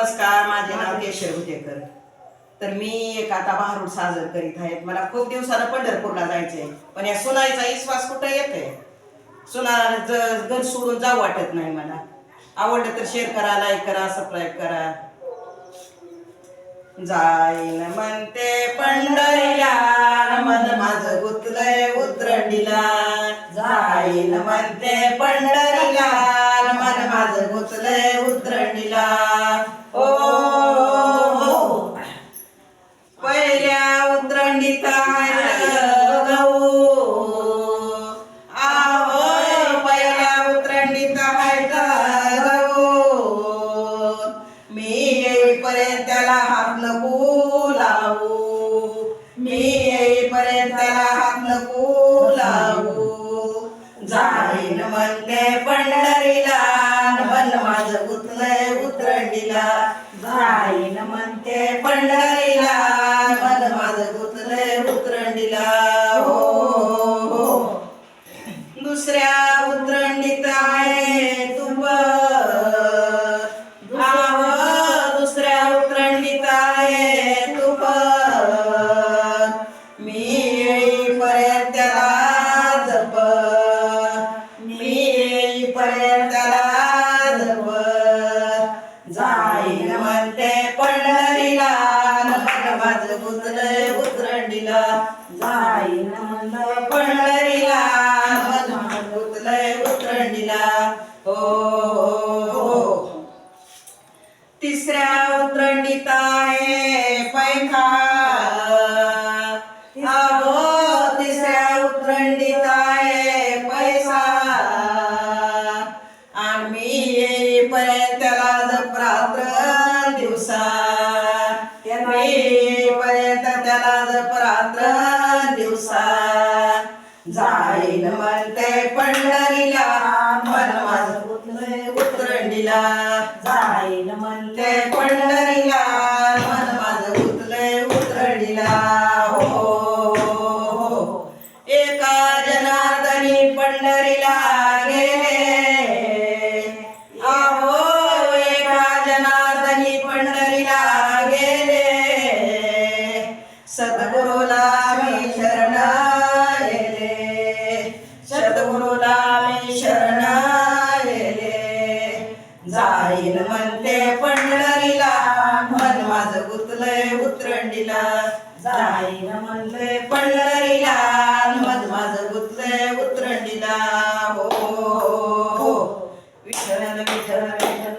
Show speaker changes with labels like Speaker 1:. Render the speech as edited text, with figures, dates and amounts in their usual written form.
Speaker 1: नमस्कार, माझे नाव केशव हुतेकर. तर मी एक आता भारूड साजर करीत आहे. मला खूप दिवसानं पंढरपूरला जायचंय, पण या सुनाईचा विश्वास कुठं येते. सुनाला घर सोडून जाऊ वाटत नाही मला. आवडलं तर शेअर करा, लाईक करा, सबस्क्राईब करा. जाईन म्हणते पंढरीला, मन माझं गुतलंय उतरंडीला. जाईन म्हणते पंढरीला, मन माझं गुतलंय उतरंडीला. ओ पहिल्या उतरंडीत गहू, आहो पहिल्या उतरंडीत गहू. मी येईपर्यंत त्याला हात नको लावू, मी येईपर्यंत त्याला हात नको लावू. जाईन म्हणते पंढरीला, मन माझं गुतलंय उतरंडीला. जाईन म्हणते पंढरीला, मन माझं गुतलंय उतरंडीला. हो दुसऱ्या उतरंडीत आहे तुंब, दुसऱ्या उतरंडीत आहे तुंब. मी येईपर्यंत त्याला जप, मी येईपर्यंत त्याला जप. जाईन म्हणते पंढरीला, मन माझं गुतलंय उतरंडीला. जाईन म्हणते पंढरीला, मन माझं गुतलंय उतरंडीला. हो तिसऱ्या उतरंडीत आहे पैखा, अहो तिसऱ्या उतरंडीत आहे पैसा. आम्ही येईपर्यंत त्याला जप रात्र दिवसा, येईपर्यंत त्याला जप रात्र दिवसा. जाईन म्हणते पंढरीला, मन माझं गुतलंय उतरंडीला. जाईन म्हणते पंढरीला, मन माझं गुतलंय उतरंडीला. हो एका जनार्दनी पंढरीला गेले, अहो एका जनार्दनी पंढरीला गेले. सद्गुरूला मी शरण गेले, सद्गुरूला मी शरण गेले. जाईन म्हणते पंढरीला, मन माझं गुतलंय उतरंडीला. जाईन म्हणते पंढरीला, मन माझं गुतलंय उतरंडीला.